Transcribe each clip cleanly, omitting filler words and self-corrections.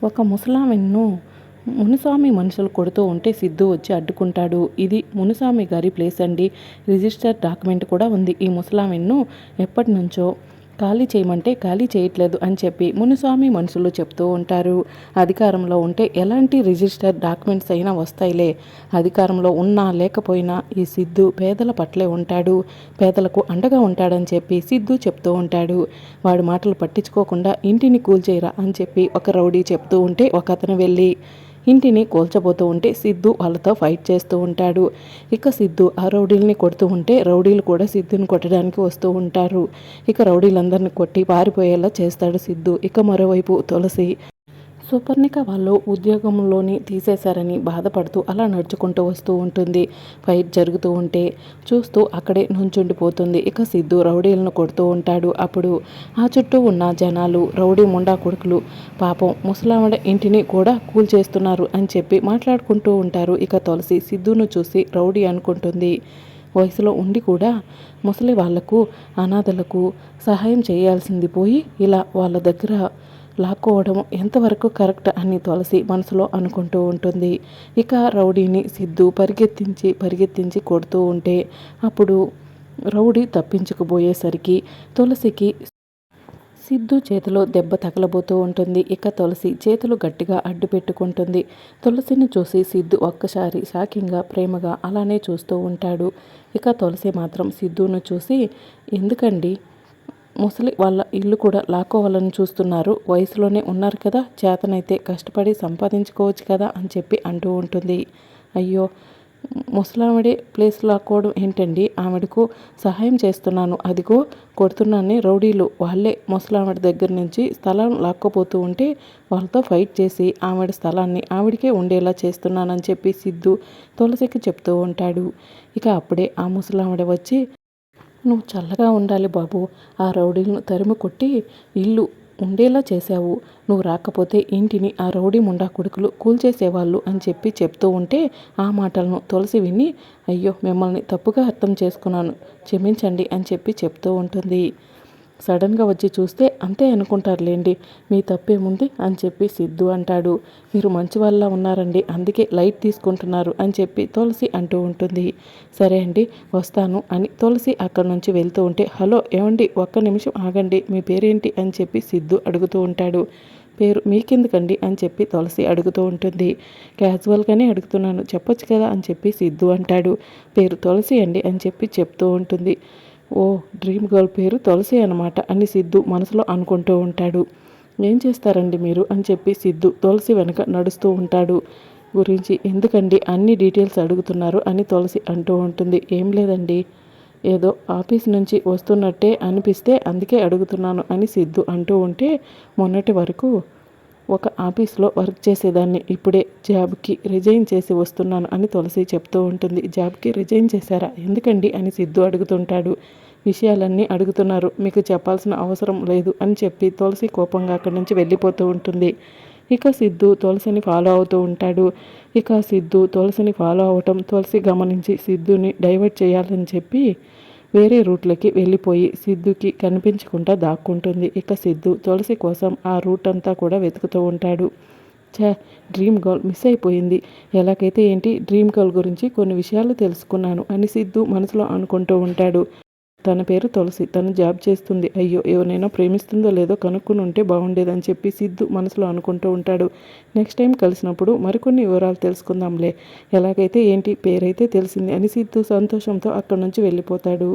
ఒక ముసలామెను మునిస్వామి మనుషులు కొడుతూ ఉంటే సిద్ధు వచ్చి అడ్డుకుంటాడు. ఇది మునిస్వామి గారి ప్లేస్ అండి. రిజిస్టర్ డాక్యుమెంట్ కూడా ఉంది. ఈ ముసలామెను ఎప్పటి నుంచో ఖాళీ చేయమంటే ఖాళీ చేయట్లేదు అని చెప్పి మునిస్వామి మనుషులు చెప్తూ ఉంటారు. అధికారంలో ఉంటే ఎలాంటి రిజిస్టర్ డాక్యుమెంట్స్ అయినా వస్తాయిలే. అధికారంలో ఉన్నా లేకపోయినా ఈ సిద్ధు పేదల పట్లే ఉంటాడు, పేదలకు అండగా ఉంటాడని చెప్పి సిద్ధు చెప్తూ ఉంటాడు. వాడి మాటలు పట్టించుకోకుండా ఇంటిని కూల్చేయరా అని చెప్పి ఒక రౌడీ చెప్తూ ఉంటే ఒక అతను వెళ్ళి ఇంటిని కూల్చబోతూ ఉంటే సిద్ధు వాళ్ళతో ఫైట్ చేస్తూ ఉంటాడు. ఇక సిద్ధు ఆ రౌడీల్ని కొడుతూ ఉంటే రౌడీలు కూడా సిద్ధుని కొట్టడానికి వస్తూ ఉంటారు. ఇక రౌడీలందరినీ కొట్టి పారిపోయేలా చేస్తాడు సిద్ధు. ఇక మరోవైపు తులసి సుపర్ణిక వాళ్ళు ఉద్యోగంలోని తీసేశారని బాధపడుతూ అలా నడుచుకుంటూ వస్తూ ఉంటుంది. ఫైట్ జరుగుతూ ఉంటే చూస్తూ అక్కడే నుంచుండిపోతుంది. ఇక సిద్ధు రౌడీలను కొడుతూ ఉంటాడు. అప్పుడు ఆ చుట్టూ ఉన్న జనాలు రౌడీ ముండా కొడుకులు పాపం ముసలావిడ ఇంటిని కూడా కూల్చేస్తున్నారు అని చెప్పి మాట్లాడుకుంటూ ఉంటారు. ఇక తులసి సిద్ధును చూసి రౌడీ అనుకుంటుంది. వయసులో ఉండి కూడా ముసలి వాళ్లకు అనాథలకు సహాయం చేయాల్సింది పోయి ఇలా వాళ్ళ దగ్గర లాక్కోవడం ఎంతవరకు కరెక్ట్ అని తులసి మనసులో అనుకుంటూ ఉంటుంది. ఇక రౌడీని సిద్ధు పరిగెత్తించి కొడుతూ ఉంటే అప్పుడు రౌడీ తప్పించుకుపోయేసరికి తులసికి సిద్ధు చేతిలో దెబ్బ తగలబోతూ ఉంటుంది. ఇక తులసి చేతులు గట్టిగా అడ్డు పెట్టుకుంటుంది. తులసిని చూసి సిద్ధు ఒక్కసారి షాకింగ్గా ప్రేమగా అలానే చూస్తూ ఉంటాడు. ఇక తులసి మాత్రం సిద్ధును చూసి ఎందుకండి ముసలి వాళ్ళ ఇల్లు కూడా లాక్కోవాలని చూస్తున్నారు, వయసులోనే ఉన్నారు కదా, చేతనైతే కష్టపడి సంపాదించుకోవచ్చు కదా అని చెప్పి అంటూ ఉంటుంది. అయ్యో ముసలావిడే ప్లేస్ లాక్కోవడం ఏంటండి, ఆవిడకు సహాయం చేస్తున్నాను, అదిగో కొడుతున్నాన్ని రౌడీలు వాళ్ళే ముసలావిడ దగ్గర నుంచి స్థలం లాక్కోపోతూ ఉంటే వాళ్ళతో ఫైట్ చేసి ఆవిడ స్థలాన్ని ఆవిడకే ఉండేలా చేస్తున్నానని చెప్పి సిద్ధు తులసికి చెప్తూ ఉంటాడు. ఇక అప్పుడే ఆ ముసలావిడ వచ్చి నువ్వు చల్లగా ఉండాలి బాబు, ఆ రౌడీలను తరిమి కొట్టి ఇల్లు ఉండేలా చేశావు, నువ్వు రాకపోతే ఇంటిని ఆ రౌడీ ముండా కొడుకులు కూల్చేసేవాళ్ళు అని చెప్పి చెప్తూ ఉంటే ఆ మాటలను తులసి విని అయ్యో మిమ్మల్ని తప్పుగా అర్థం చేసుకున్నాను, క్షమించండి అని చెప్పి చెప్తూ ఉంటుంది. సడన్గా వచ్చి చూస్తే అంతే అనుకుంటారులేండి, మీ తప్పేముంది అని చెప్పి సిద్ధు అంటాడు. మీరు మంచి వాళ్ళ ఉన్నారండి, అందుకే లైట్ తీసుకుంటున్నారు అని చెప్పి తులసి అంటూ ఉంటుంది. సరే అండి వస్తాను అని తులసి అక్కడి నుంచి వెళ్తూ ఉంటే హలో ఏమండి ఒక్క నిమిషం ఆగండి, మీ పేరేంటి అని చెప్పి సిద్ధు అడుగుతూ ఉంటాడు. పేరు మీకెందుకండి అని చెప్పి తులసి అడుగుతూ ఉంటుంది. క్యాజువల్గానే అడుగుతున్నాను, చెప్పొచ్చు కదా అని చెప్పి సిద్ధు అంటాడు. పేరు తులసి అండి అని చెప్పి చెప్తూ ఉంటుంది. ఓ డ్రీమ్ గర్ల్ పేరు తులసి అనమాట అని సిద్ధు మనసులో అనుకుంటూ ఉంటాడు. ఏం చేస్తారండి మీరు అని చెప్పి సిద్ధు తులసి వెనక నడుస్తూ ఉంటాడు. గురించి ఎందుకండి అన్ని డీటెయిల్స్ అడుగుతున్నారు అని తులసి అంటూ ఉంటుంది. ఏం లేదండి, ఏదో ఆఫీస్ నుంచి వస్తున్నట్టే అనిపిస్తే అందుకే అడుగుతున్నాను అని సిద్ధు అంటూ ఉంటే మొన్నటి వరకు ఒక ఆఫీస్లో వర్క్ చేసేదాన్ని, ఇప్పుడే జాబ్కి రిజైన్ చేసి వస్తున్నాను అని తులసి చెప్తూ ఉంటుంది. జాబ్కి రిజైన్ చేశారా, ఎందుకండి అని సిద్ధు అడుగుతుంటాడు. విషయాలన్నీ అడుగుతున్నారు, మీకు చెప్పాల్సిన అవసరం లేదు అని చెప్పి తులసి కోపంగా అక్కడి నుంచి వెళ్ళిపోతూ ఉంటుంది. ఇక సిద్ధు తులసిని ఫాలో అవుతూ ఉంటాడు. ఇక సిద్ధు తులసిని ఫాలో అవటం తులసి గమనించి సిద్ధుని డైవర్ట్ చేయాలని చెప్పి వేరే రూట్లకి వెళ్ళిపోయి సిద్ధుకి కనిపించకుండా దాక్కుంటుంది. ఇక సిద్ధు తులసి కోసం ఆ రూట్ అంతా కూడా వెతుకుతూ ఉంటాడు. డ్రీమ్ గర్ల్ మిస్ అయిపోయింది, ఎలాగైతే ఏంటి డ్రీమ్ గర్ల్ గురించి కొన్ని విషయాలు తెలుసుకున్నాను అని సిద్ధు మనసులో అనుకుంటూ ఉంటాడు. తన పేరు తులసి, తను జాబ్ చేస్తుంది, అయ్యో ఎవరినైనా ప్రేమిస్తుందో లేదో కనుక్కుని ఉంటే బాగుండేదని చెప్పి సిద్ధు మనసులో అనుకుంటూ ఉంటాడు. నెక్స్ట్ టైం కలిసినప్పుడు మరికొన్ని వివరాలు తెలుసుకుందాంలే, ఎలాగైతే ఏంటి పేరైతే తెలిసింది అని సిద్ధు సంతోషంతో అక్కడి నుంచి వెళ్ళిపోతాడు.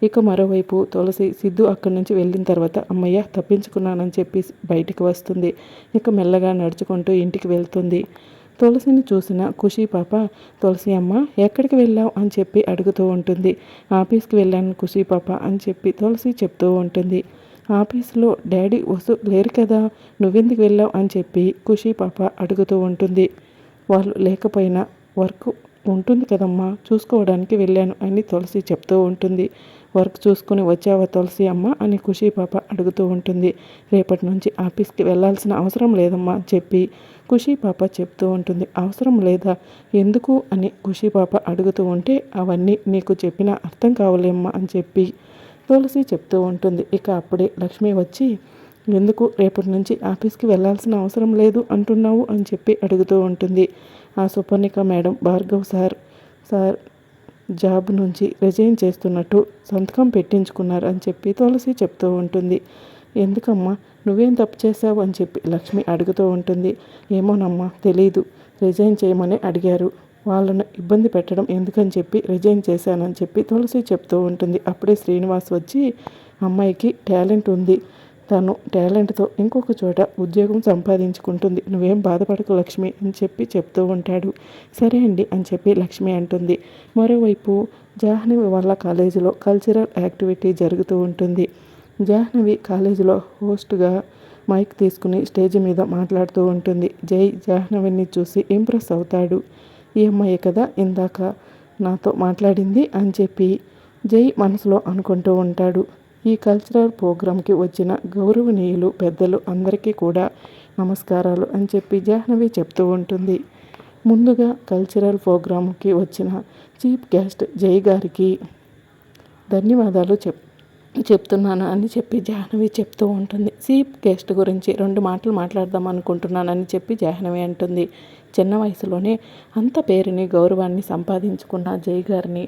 ఇక మరోవైపు తులసి సిద్ధు అక్కడి నుంచి వెళ్ళిన తర్వాత అమ్మయ్య తప్పించుకున్నానని చెప్పి బయటికి వస్తుంది. ఇక మెల్లగా నడుచుకుంటూ ఇంటికి వెళ్తుంది. తులసిని చూసిన ఖుషి పాప తులసి అమ్మ ఎక్కడికి వెళ్ళావు అని చెప్పి అడుగుతూ ఉంటుంది. ఆఫీస్కి వెళ్ళాను ఖుషి పాప అని చెప్పి తులసి చెప్తూ ఉంటుంది. ఆఫీస్లో డాడీ వసు లేరు కదా, నువ్వెందుకు వెళ్ళావు అని చెప్పి ఖుషి పాప అడుగుతూ ఉంటుంది. వాళ్ళు లేకపోయినా వర్క్ ఉంటుంది కదమ్మా, చూసుకోవడానికి వెళ్ళాను అని తులసి చెప్తూ ఉంటుంది. వర్క్ చూసుకుని వచ్చావా తులసి అమ్మ అని ఖుషి పాప అడుగుతూ ఉంటుంది. రేపటి నుంచి ఆఫీస్కి వెళ్ళాల్సిన అవసరం లేదమ్మా అని చెప్పి ఖుషి పాప చెప్తూ ఉంటుంది. అవసరం లేదా, ఎందుకు అని ఖుషి పాప అడుగుతూ ఉంటే అవన్నీ నీకు చెప్పినా అర్థం కావలేమ్మా అని చెప్పి తులసి చెప్తూ ఉంటుంది. ఇక అప్పుడే లక్ష్మి వచ్చి ఎందుకు రేపటి నుంచి ఆఫీస్కి వెళ్ళాల్సిన అవసరం లేదు అంటున్నావు అని చెప్పి అడుగుతూ ఉంటుంది. ఆ Suparnika madam Bhargav sir job నుంచి రిజైన్ చేస్తున్నట్టు సంతకం పెట్టించుకున్నారు అని చెప్పి తులసి చెప్తూ ఉంటుంది. ఎందుకమ్మా నువ్వేం తప్పు చేశావు అని చెప్పి లక్ష్మి అడుగుతూ ఉంటుంది. ఏమోనమ్మా తెలీదు, రిజైన్ చేయమని అడిగారు, వాళ్ళను ఇబ్బంది పెట్టడం ఎందుకని చెప్పి రిజైన్ చేశానని చెప్పి తులసి చెప్తూ ఉంటుంది. అప్పుడే శ్రీనివాస్ వచ్చి అమ్మాయికి టాలెంట్ ఉంది, తను టాలెంట్తో ఇంకొక చోట ఉద్యోగం సంపాదించుకుంటుంది, నువ్వేం బాధపడకు లక్ష్మి అని చెప్పి చెప్తూ ఉంటాడు. సరే అండి అని చెప్పి లక్ష్మి అంటుంది. మరోవైపు జాహ్నవి వాళ్ళ కాలేజీలో కల్చరల్ యాక్టివిటీ జరుగుతూ ఉంటుంది. జాహ్నవి కాలేజీలో హోస్ట్గా మైక్ తీసుకుని స్టేజ్ మీద మాట్లాడుతూ ఉంటుంది. జై జాహ్నవిని చూసి ఇంప్రెస్ అవుతాడు. ఈ అమ్మాయి కదా ఇందాక నాతో మాట్లాడింది అని చెప్పి జై మనసులో అనుకుంటూ ఉంటాడు. ఈ కల్చరల్ ప్రోగ్రాంకి వచ్చిన గౌరవనీయులు పెద్దలు అందరికీ కూడా నమస్కారాలు అని చెప్పి జాహ్నవి చెప్తూ ఉంటుంది. ముందుగా కల్చరల్ ప్రోగ్రాంకి వచ్చిన చీఫ్ గెస్ట్ జై గారికి ధన్యవాదాలు చెప్తున్నాను అని చెప్పి జాహ్నవి చెప్తూ ఉంటుంది. చీఫ్ గెస్ట్ గురించి 2 మాటలు మాట్లాడదాం అనుకుంటున్నానని చెప్పి జాహ్నవి అంటుంది. చిన్న వయసులోనే అంత పేరుని గౌరవాన్ని సంపాదించుకున్న జై గారిని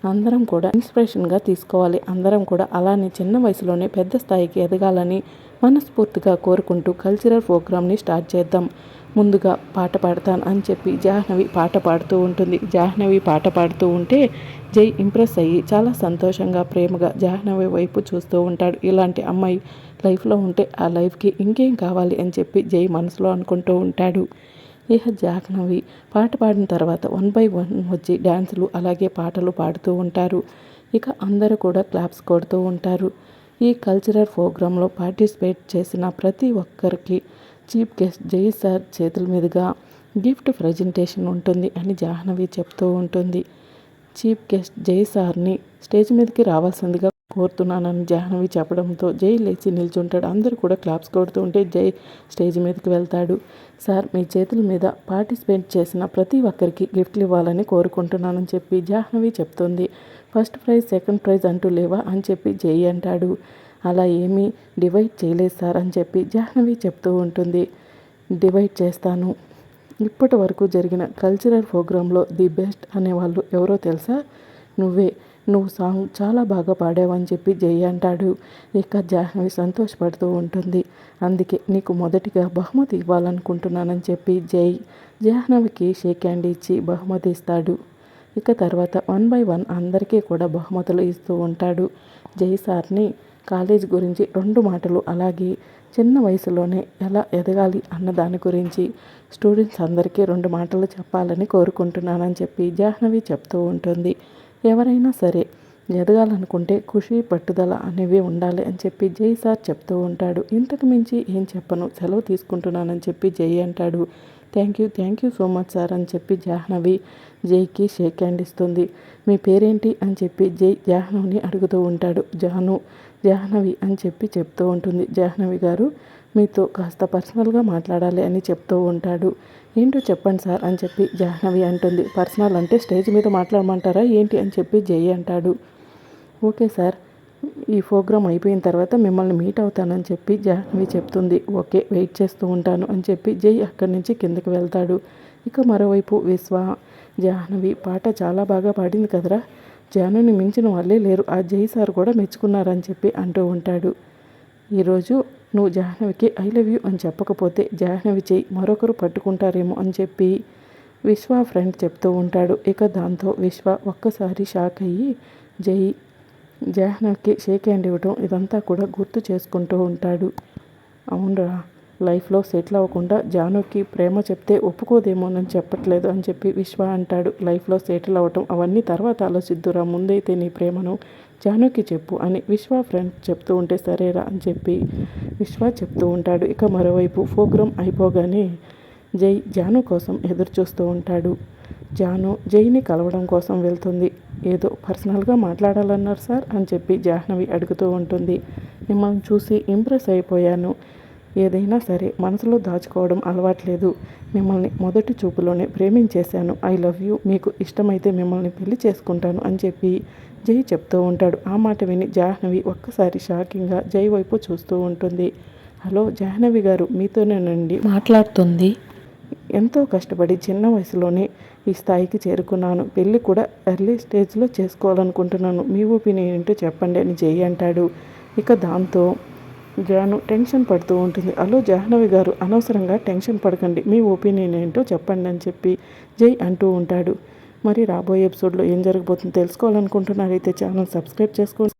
అందరం కూడా ఇన్స్పిరేషన్గా తీసుకోవాలి. అందరం కూడా అలానే చిన్న వయసులోనే పెద్ద స్థాయికి ఎదగాలని మనస్ఫూర్తిగా కోరుకుంటూ కల్చరల్ ప్రోగ్రామ్ని స్టార్ట్ చేద్దాం. ముందుగా పాట పాడతాను అని చెప్పి జాహ్నవి పాట పాడుతూ ఉంటుంది. జాహ్నవి పాట పాడుతూ ఉంటే జై ఇంప్రెస్ అయ్యి చాలా సంతోషంగా ప్రేమగా జాహ్నవి వైపు చూస్తూ ఉంటాడు. ఇలాంటి అమ్మాయి లైఫ్లో ఉంటే ఆ లైఫ్కి ఇంకేం కావాలి అని చెప్పి జై మనసులో అనుకుంటూ ఉంటాడు. ఇక జాహ్నవి పాట పాడిన తర్వాత 1 by 1 వచ్చి డ్యాన్సులు అలాగే పాటలు పాడుతూ ఉంటారు. ఇక అందరూ కూడా క్లాప్స్ కొడుతూ ఉంటారు. ఈ కల్చరల్ ప్రోగ్రాంలో పార్టిసిపేట్ చేసిన ప్రతి ఒక్కరికి చీఫ్ గెస్ట్ జై సార్ చేతుల మీదుగా గిఫ్ట్ ప్రజెంటేషన్ ఉంటుంది అని జాహ్నవి చెప్తూ ఉంటుంది. చీఫ్ గెస్ట్ జై సార్ని స్టేజ్ మీదకి రావాల్సిందిగా కోరుతున్నానని జాహ్నవి చెప్పడంతో జై లేచి నిల్చుంటాడు. అందరూ కూడా క్లాప్స్ కొడుతూ ఉంటే జై స్టేజ్ మీదకి వెళ్తాడు. సార్ మీ చేతుల మీద పార్టిసిపేట్ చేసిన ప్రతి ఒక్కరికి గిఫ్ట్లు ఇవ్వాలని కోరుకుంటున్నానని చెప్పి జాహ్నవి చెప్తుంది. ఫస్ట్ ప్రైజ్ సెకండ్ ప్రైజ్ అంటూ లేవా అని చెప్పి జై అంటాడు. అలా ఏమీ డివైడ్ చేయలేదు సార్ అని చెప్పి జాహ్నవి చెప్తూ ఉంటుంది. డివైడ్ చేస్తాను. ఇప్పటి వరకు జరిగిన కల్చరల్ ప్రోగ్రాంలో ది బెస్ట్ అనేవాళ్ళు ఎవరో తెలుసా? నువ్వు సాంగ్ చాలా బాగా పాడావని చెప్పి జై అంటాడు. ఇక జాహ్నవి సంతోషపడుతూ ఉంటుంది. అందుకే నీకు మొదటిగా బహుమతి ఇవ్వాలనుకుంటున్నానని చెప్పి జై జాహ్నవికి షేక్ హ్యాండ్ ఇచ్చి బహుమతి ఇస్తాడు. ఇక తర్వాత 1 by 1 అందరికీ కూడా బహుమతులు ఇస్తూ ఉంటాడు. జై సార్ని కాలేజ్ గురించి 2 మాటలు అలాగే చిన్న వయసులోనే ఎలా ఎదగాలి అన్న దాని గురించి స్టూడెంట్స్ అందరికీ 2 మాటలు చెప్పాలని కోరుకుంటున్నానని చెప్పి జాహ్నవి చెప్తూ ఉంటుంది. ఎవరైనా సరే ఎదగాలనుకుంటే కృషి పట్టుదల అనేవి ఉండాలి అని చెప్పి జై సార్ చెప్తూ ఉంటాడు. ఇంతకు మించి ఏం చెప్పను, సెలవు తీసుకుంటున్నానని చెప్పి జై అంటాడు. Thank you so much sir అని చెప్పి జాహ్నవి జైకి షేక్ హ్యాండ్ ఇస్తుంది. మీ పేరేంటి అని చెప్పి జై జాహ్నవిని అడుగుతూ ఉంటాడు. జాహ్నవి అని చెప్పి చెప్తూ ఉంటుంది. జాహ్నవి గారు మీతో కాస్త పర్సనల్గా మాట్లాడాలి అని చెప్తూ ఉంటాడు. ఏంటో చెప్పండి సార్ అని చెప్పి జాహ్నవి అంటుంది. పర్సనల్ అంటే స్టేజ్ మీద మాట్లాడమంటారా ఏంటి అని చెప్పి జై అంటాడు. ఓకే సార్, ఈ ప్రోగ్రాం అయిపోయిన తర్వాత మిమ్మల్ని మీట్ అవుతానని చెప్పి జాహ్నవి చెప్తుంది. ఓకే వెయిట్ చేస్తూ ఉంటాను అని చెప్పి జై అక్కడి నుంచి కిందకి వెళ్తాడు. ఇక మరోవైపు జాహ్నవి పాట చాలా బాగా పాడింది కదరా, జానుని మించిన వాళ్ళే లేరు, ఆ జై సార్ కూడా మెచ్చుకున్నారని చెప్పి అంటూ ఉంటాడు. ఈరోజు నువ్వు జాహ్నవికి ఐ లవ్ యూ అని చెప్పకపోతే జాహ్నవి చేయి మరొకరు పట్టుకుంటారేమో అని చెప్పి విశ్వ ఫ్రెండ్ చెప్తూ ఉంటాడు. ఇక దాంతో విశ్వ ఒక్కసారి షాక్ అయ్యి జాహ్నవికి షేక్ హ్యాండ్ ఇవ్వడం ఇదంతా కూడా గుర్తు చేసుకుంటూ ఉంటాడు. అవునరా, లైఫ్లో సెటిల్ అవ్వకుండా జానుకి ప్రేమ చెప్తే ఒప్పుకోదేమోనని చెప్పట్లేదు అని చెప్పి విశ్వ అంటాడు. లైఫ్లో సెటిల్ అవ్వటం అవన్నీ తర్వాత ఆలోచిద్దురా, ముందైతే నీ ప్రేమను జానుకి చెప్పు అని విశ్వ ఫ్రెండ్ చెప్తూ ఉంటే సరేరా అని చెప్పి విశ్వ చెప్తూ ఉంటాడు. ఇక మరోవైపు ప్రోగ్రాం అయిపోగానే జాను కోసం ఎదురు చూస్తూ ఉంటాడు. జాను జైని కలవడం కోసం వెళ్తుంది. ఏదో పర్సనల్గా మాట్లాడాలన్నారు సార్ అని చెప్పి జాహ్నవి అడుగుతూ ఉంటుంది. మిమ్మల్ని చూసి ఇంప్రెస్ అయిపోయాను, ఏదైనా సరే మనసులో దాచుకోవడం అలవాట్లేదు, మిమ్మల్ని మొదటి చూపులోనే ప్రేమించేశాను, ఐ లవ్ యూ, మీకు ఇష్టమైతే మిమ్మల్ని పెళ్లి చేసుకుంటాను అని చెప్పి జై చెప్తూ ఉంటాడు. ఆ మాట విని జాహ్నవి ఒక్కసారి షాకింగ్గా జై వైపు చూస్తూ ఉంటుంది. హలో జాహ్నవి గారు, మీతోనేనండి మాట్లాడుతుంది. ఎంతో కష్టపడి చిన్న వయసులోనే ఈ స్థాయికి చేరుకున్నాను. పెళ్ళి కూడా ఎర్లీ స్టేజ్లో చేసుకోవాలనుకుంటున్నాను. మీ ఒపీనియన్ ఏంటో చెప్పండి అని జై అంటాడు. ఇక దాంతో జాను టెన్షన్ పడుతూ ఉంటుంది. హలో జాహ్నవి గారు, అనవసరంగా టెన్షన్ పడకండి, మీ ఒపీనియన్ ఏంటో చెప్పండి అని చెప్పి జై అంటూ ఉంటాడు. మరి రాబోయే ఎపిసోడ్లో ఏం జరగబోతుందో తెలుసుకోవాలనుకుంటున్నారైతే ఛానల్ సబ్స్క్రైబ్ చేసుకోండి.